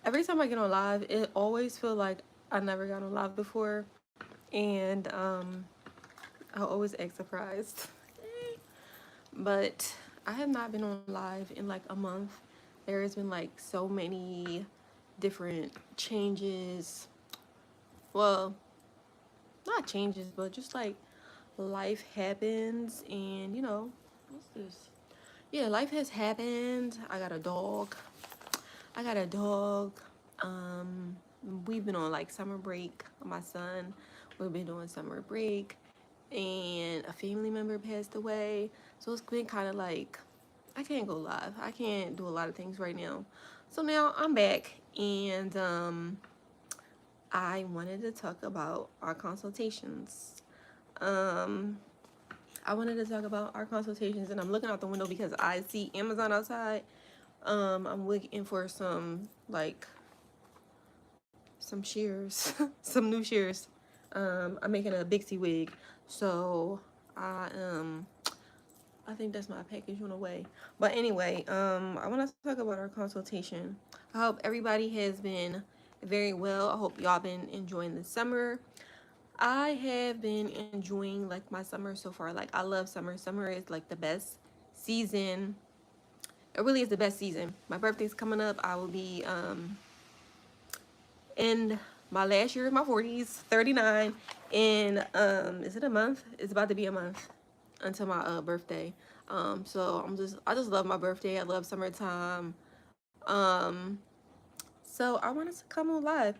every time I get on live, it always feel like I never got on live before, and I always act surprised. But I have not been on live in like a month. There has been like so many different changes. Well, not changes, but just like life happens, and what's this? Yeah, life has happened. I got a dog. I got a dog. Um, we've been on like summer break. My son, we've been doing summer break, and a family member passed away. So it's been kind of like I can't go live. I can't do a lot of things right now. So now I'm back, and I wanted to talk about our consultations. Um, I wanted to talk about our consultations, and I'm looking out the window because I see Amazon outside. I'm looking for some like some shears, some new shears. I'm making a Bixie wig, so I think that's my package on the way. But anyway, I want to talk about our consultation. I hope everybody has been very well. I hope y'all been enjoying the summer. I have been enjoying like my summer so far. Like I love summer. Summer is like the best season. It really is the best season. My birthday's coming up. I will be in my last year of my 40s, 39. And is it a month? It's about to be a month until my birthday. So I just love my birthday. I love summertime. Um, so I wanted to come on live.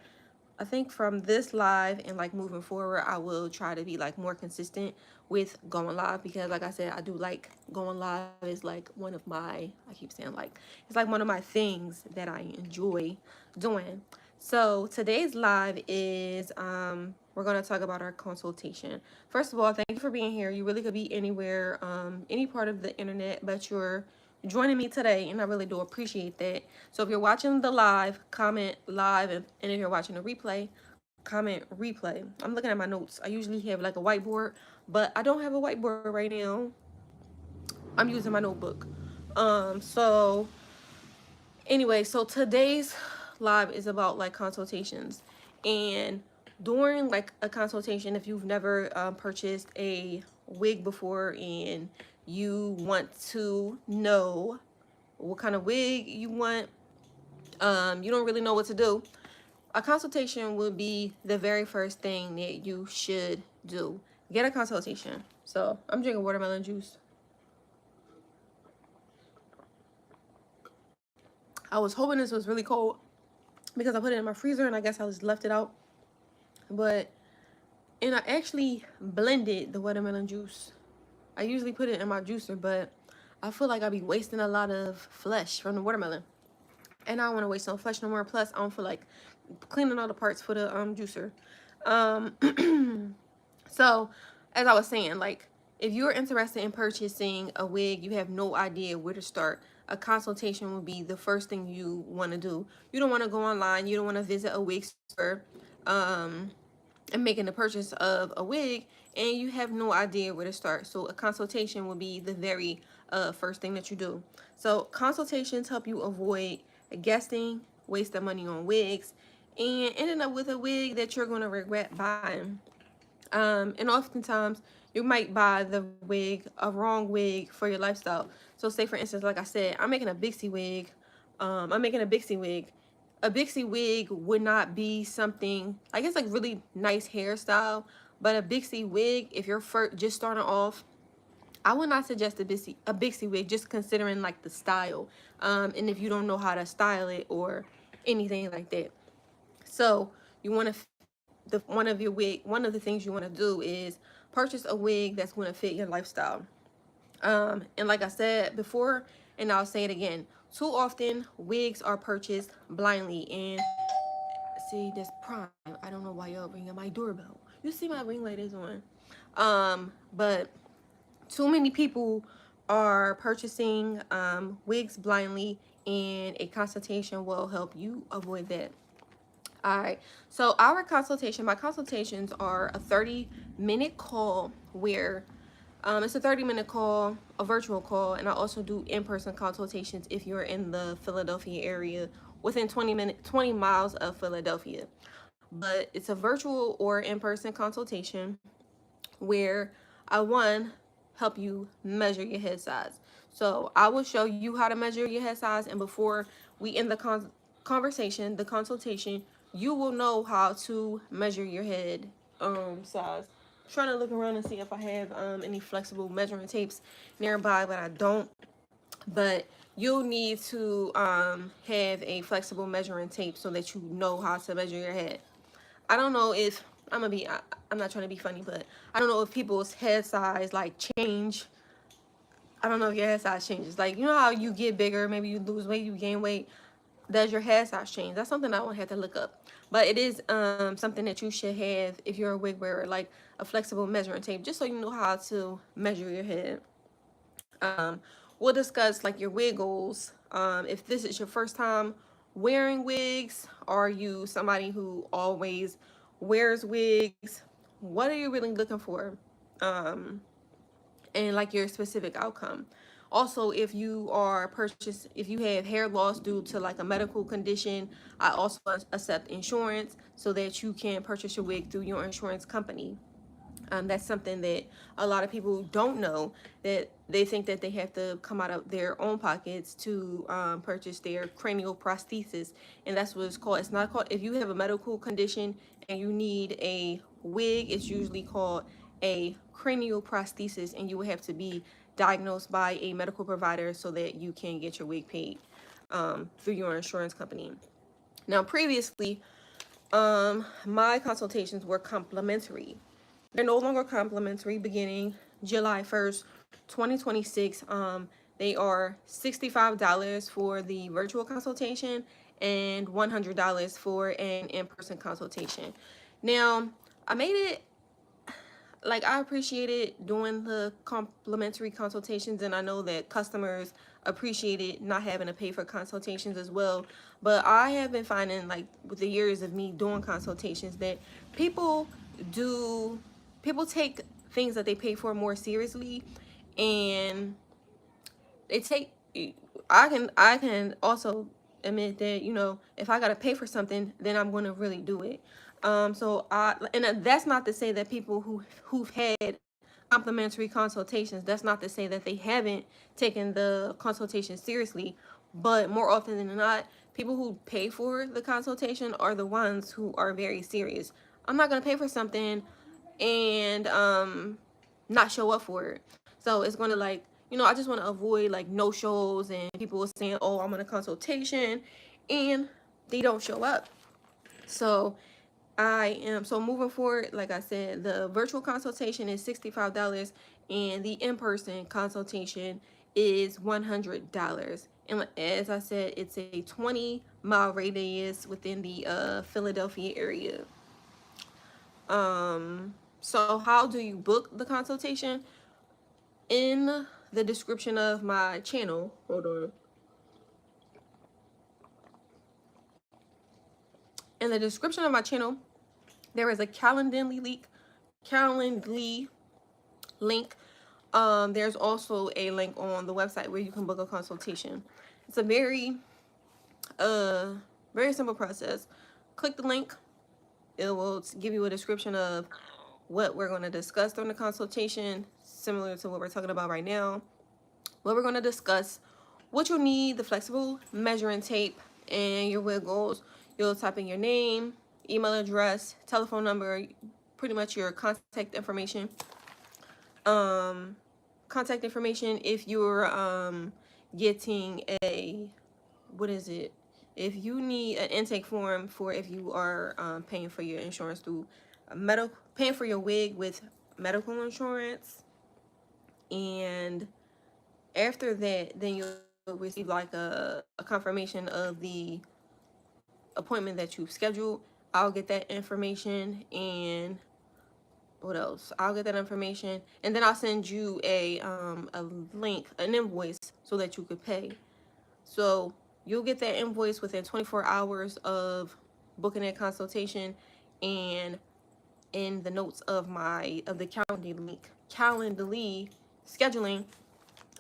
I think from this live and like moving forward, I will try to be like more consistent with going live, because like I said, I do like going live is like one of my, I keep saying like, it's like one of my things that I enjoy doing. So today's live is, we're going to talk about our consultation. First of all, thank you for being here. You really could be anywhere, any part of the internet, but you're joining me today, and I really do appreciate that. So if you're watching the live, comment live, and if you're watching the replay, comment replay. I'm looking at my notes. I usually have like a whiteboard, but I don't have a whiteboard right now. I'm using my notebook. So anyway, so today's live is about like consultations, and during like a consultation, if you've never purchased a wig before and you want to know what kind of wig you want, you don't really know what to do, a consultation would be the very first thing that you should do. Get a consultation. So I'm drinking watermelon juice. I was hoping this was really cold because I put it in my freezer, and I guess I just left it out. But, and I actually blended the watermelon juice. I usually put it in my juicer, but I feel like I'd be wasting a lot of flesh from the watermelon. And I don't want to waste no flesh no more. Plus, I don't feel like cleaning all the parts for the juicer. So, as I was saying, like, if you're interested in purchasing a wig, you have no idea where to start, a consultation would be the first thing you want to do. You don't want to go online. You don't want to visit a wig store and making the purchase of a wig, and you have no idea where to start. So a consultation will be the very first thing that you do. So consultations help you avoid guessing, wasting money on wigs, and ending up with a wig that you're going to regret buying. And oftentimes you might buy the wig, a wrong wig for your lifestyle. So say for instance, like I said, I'm making a Bixie wig. I'm making a Bixie wig. A Bixie wig would not be something like, it's like really nice hairstyle, but a Bixie wig, if you're just starting off, I would not suggest a Bixie wig, just considering like the style, and if you don't know how to style it or anything like that. So you want to, one of the things you want to do is purchase a wig that's going to fit your lifestyle. And like I said before, and I'll say it again, too often wigs are purchased blindly. And see, this Prime, I don't know why y'all ringing my doorbell. You see my ring light is on. But too many people are purchasing wigs blindly, and a consultation will help you avoid that. All right, so my consultations are a 30-minute call where it's a 30-minute call, a virtual call, and I also do in-person consultations if you're in the Philadelphia area within 20 miles of Philadelphia. But it's a virtual or in-person consultation where I help you measure your head size. So I will show you how to measure your head size, and before we end the conversation, the consultation, you will know how to measure your head size. I'm trying to look around and see if I have any flexible measuring tapes nearby, but I don't. But you'll need to have a flexible measuring tape so that you know how to measure your head. I don't know if I'm not trying to be funny, but I don't know if people's head size like change. I don't know if your head size changes. Like, you know how you get bigger, maybe you lose weight, you gain weight. Does your head size change? That's something I would have to look up. But it is something that you should have if you're a wig wearer, like a flexible measuring tape, just so you know how to measure your head. Um, we'll discuss like your wig goals. If this is your first time wearing wigs, are you somebody who always wears wigs? What are you really looking for? And like your specific outcome. Also, if you if you have hair loss due to like a medical condition, I also accept insurance so that you can purchase your wig through your insurance company. That's something that a lot of people don't know, that they think that they have to come out of their own pockets to purchase their cranial prosthesis, and that's what it's called. It's not called, if you have a medical condition and you need a wig, it's usually called a cranial prosthesis, and you will have to be diagnosed by a medical provider so that you can get your wig paid through your insurance company. Now, previously, my consultations were complimentary. They're no longer complimentary beginning July 1st, 2026. They are $65 for the virtual consultation and $100 for an in-person consultation. Now, I made it like, I appreciated doing the complimentary consultations, and I know that customers appreciated not having to pay for consultations as well. But I have been finding, like, with the years of me doing consultations, that people do people take things that they pay for more seriously, and they take I can also admit that, if I gotta pay for something, then I'm gonna really do it. That's not to say that people who've had complimentary consultations, that's not to say that they haven't taken the consultation seriously. But more often than not, people who pay for the consultation are the ones who are very serious. I'm not gonna pay for something and not show up for it. So it's gonna, like, I just want to avoid like no shows and people saying, "Oh, I'm on a consultation," and they don't show up. So moving forward, like I said, the virtual consultation is $65 and the in-person consultation is $100. And as I said, it's a 20-mile radius within the Philadelphia area. So how do you book the consultation? In the description of my channel, hold on. In the description of my channel, there is a Calendly link. There's also a link on the website where you can book a consultation. It's a very simple process. Click the link. It will give you a description of what we're going to discuss during the consultation, similar to what we're talking about right now. What we're going to discuss, what you'll need, the flexible measuring tape, and your wig goals. You'll type in your name, email address, telephone number, pretty much your contact information. Contact information if you're getting if you need an intake form for if you are paying for your insurance through paying for your wig with medical insurance. And after that, then you'll receive like a confirmation of the appointment that you've scheduled. I'll get that information, and what else? I'll get that information, and then I'll send you a link, an invoice, so that you could pay. So you'll get that invoice within 24 hours of booking that consultation, and in the notes of the Calendly scheduling,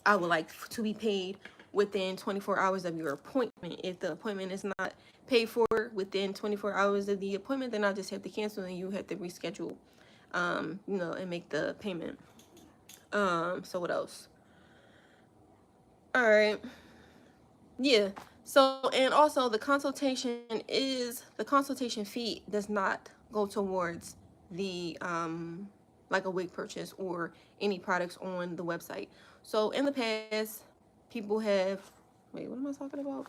I would like to be paid within 24 hours of your appointment. If the appointment is not paid for within 24 hours of the appointment, then I'll just have to cancel and you have to reschedule, you know, and make the payment. So what else? All right. Yeah. So, and also the consultation fee does not go towards the like a wig purchase or any products on the website. So in the past, people have, wait, what am I talking about?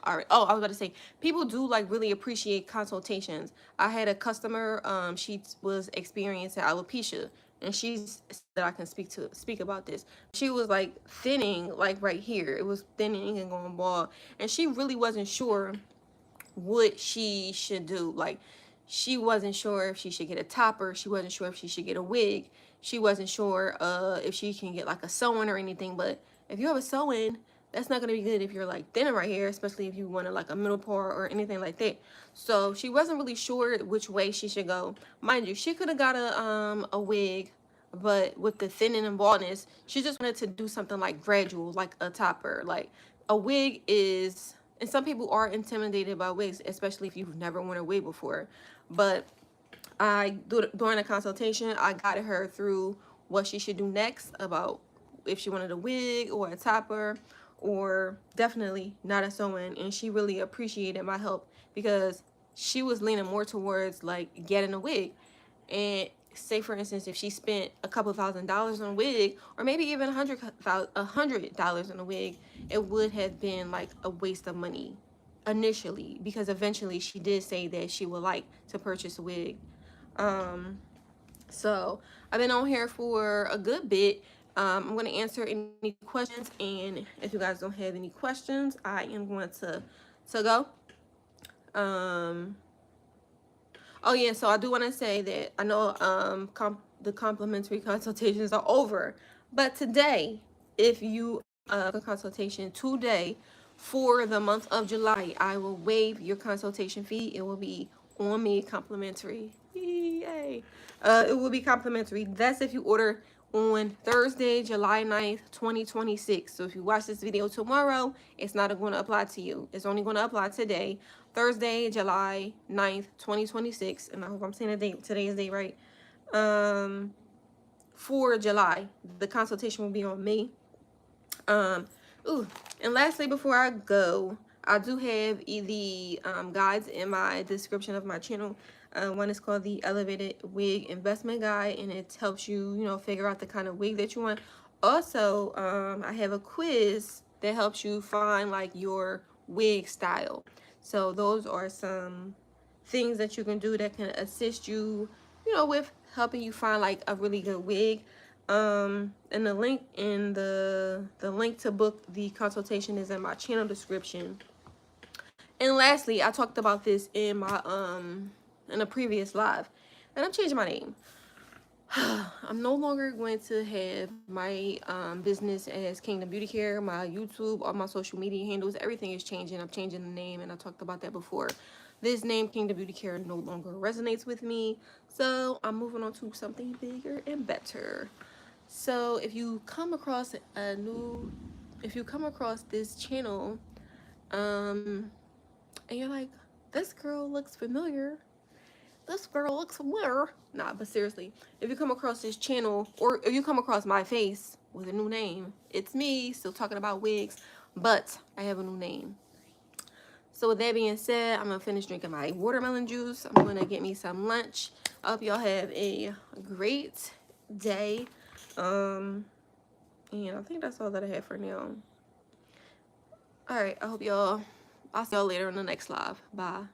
All right. Oh, I was about to say, people do like really appreciate consultations. I had a customer, she was experiencing alopecia, and she's that I can speak about this. She was like thinning, like right here. It was thinning and going bald, and she really wasn't sure what she should do. Like, she wasn't sure if she should get a topper. She wasn't sure if she should get a wig. She wasn't sure if she can get like a sew-in or anything. But if you have a sew-in, that's not going to be good if you're like thinning right here, especially if you wanted like a middle part or anything like that. So she wasn't really sure which way she should go. Mind you, she could have got a wig, but with the thinning and baldness, she just wanted to do something like gradual, like a topper. Like, a wig is, and some people are intimidated by wigs, especially if you've never worn a wig before. But during the consultation, I guided her through what she should do next, about if she wanted a wig or a topper, or definitely not a sew-in. And she really appreciated my help because she was leaning more towards like getting a wig. And say for instance, if she spent a couple $1,000s on a wig, or maybe even $100 on a wig, it would have been like a waste of money initially, because eventually she did say that she would like to purchase a wig. So I've been on here for a good bit. I'm going to answer any questions, and if you guys don't have any questions, I am going to go. Oh yeah, so I do want to say that I know the complimentary consultations are over, but today, if you a consultation today for the month of July, I will waive your consultation fee. It will be on me, complimentary. Yay! It will be complimentary. That's if you order on Thursday, July 9th, 2026. So if you watch this video tomorrow, it's not going to apply to you. It's only going to apply today, Thursday, July 9th, 2026. And I hope I'm saying the date, today's date right. For July, the consultation will be on me. And lastly, before I go, I do have the guides in my description of my channel. One is called the Elevated Wig Investment Guide, and it helps you, you know, figure out the kind of wig that you want. Also, I have a quiz that helps you find like your wig style. So those are some things that you can do that can assist you, you know, with helping you find like a really good wig. And the link in the link to book the consultation is in my channel description. And lastly, I talked about this in my in a previous live, and I'm changing my name. I'm no longer going to have my business as Kingdom Beauty Care. My YouTube, all my social media handles, everything is changing. I'm changing the name, and I talked about that before. This name, Kingdom Beauty Care, no longer resonates with me, so I'm moving on to something bigger and better. So if you come across this channel, and you're like, this girl looks familiar, nah, but seriously, if you come across this channel, or if you come across my face with a new name, it's me, still talking about wigs, but I have a new name. So with that being said, I'm gonna finish drinking my watermelon juice. I'm gonna get me some lunch. I hope y'all have a great day. And I think that's all that I have for now. All right, I'll see y'all later in the next live. Bye.